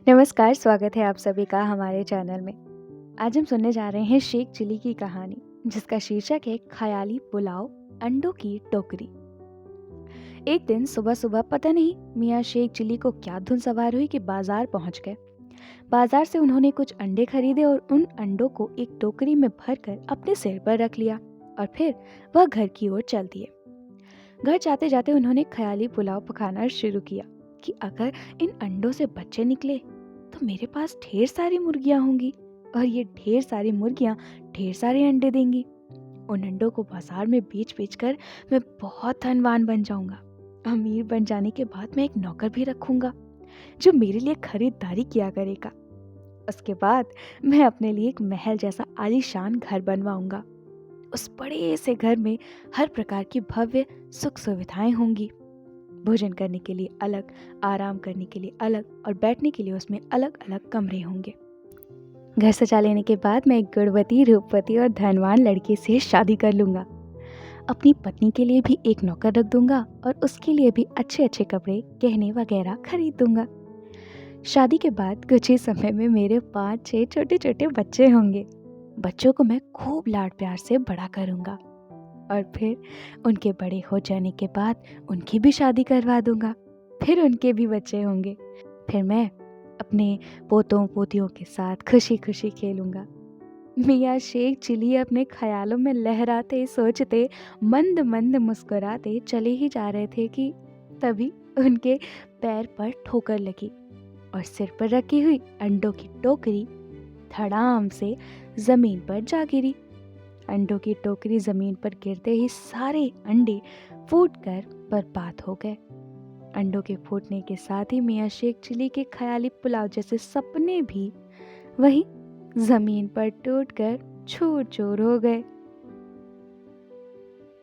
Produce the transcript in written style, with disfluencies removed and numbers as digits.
नमस्कार, स्वागत है आप सभी का हमारे चैनल में। आज हम सुनने जा रहे हैं शेख चिली की कहानी, जिसका शीर्षक है ख़याली पुलाव, अंडों की टोकरी। एक दिन सुबह-सुबह पता नहीं मियाँ शेख चिली को क्या धुन सवार हुई कि बाजार पहुंच गए। बाजार से उन्होंने कुछ अंडे खरीदे और उन अंडों को एक टोकरी में भरकर अपने सिर पर रख लिया और फिर वह घर की ओर चल दिए। घर जाते-जाते उन्होंने ख़याली पुलाव पकाना शुरू किया कि अगर इन अंडों से बच्चे निकले तो मेरे पास ढेर सारी मुर्गियां होंगी और ये ढेर सारी मुर्गियां ढेर सारे अंडे देंगी। उन अंडों को बाजार में बेच कर मैं बहुत धनवान बन जाऊंगा। अमीर बन जाने के बाद मैं एक नौकर भी रखूंगा जो मेरे लिए खरीदारी किया करेगा। उसके बाद मैं अपने लिए एक महल जैसा आलीशान घर बनवाऊंगा। उस बड़े से घर में हर प्रकार की भव्य सुख सुविधाएं होंगी। भोजन करने के लिए अलग, आराम करने के लिए अलग और बैठने के लिए उसमें अलग अलग कमरे होंगे। घर सजा लेने के बाद मैं एक गुणवती, रूपवती और धनवान लड़के से शादी कर लूंगा। अपनी पत्नी के लिए भी एक नौकर रख दूंगा और उसके लिए भी अच्छे अच्छे कपड़े, गहने वगैरह खरीद दूंगा। शादी के बाद कुछ ही समय में मेरे 5-6 छोटे छोटे बच्चे होंगे। बच्चों को मैं खूब लाड प्यार से बड़ा करूंगा और फिर उनके बड़े हो जाने के बाद उनकी भी शादी करवा दूंगा। फिर उनके भी बच्चे होंगे। फिर मैं अपने पोतों पोतियों के साथ खुशी खुशी खेलूंगा। मियाँ शेख चिली अपने ख्यालों में लहराते, सोचते, मंद मंद मुस्कुराते चले ही जा रहे थे कि तभी उनके पैर पर ठोकर लगी और सिर पर रखी हुई अंडों की टोकरी धड़ाम से जमीन पर जा गिरी। अंडों की टोकरी जमीन पर गिरते ही सारे अंडे फूटकर बर्बाद हो गए। अंडों के फूटने के साथ ही मियाँ शेख चिली के ख्याली पुलाव जैसे सपने भी वही जमीन पर टूटकर चूर चूर हो गए।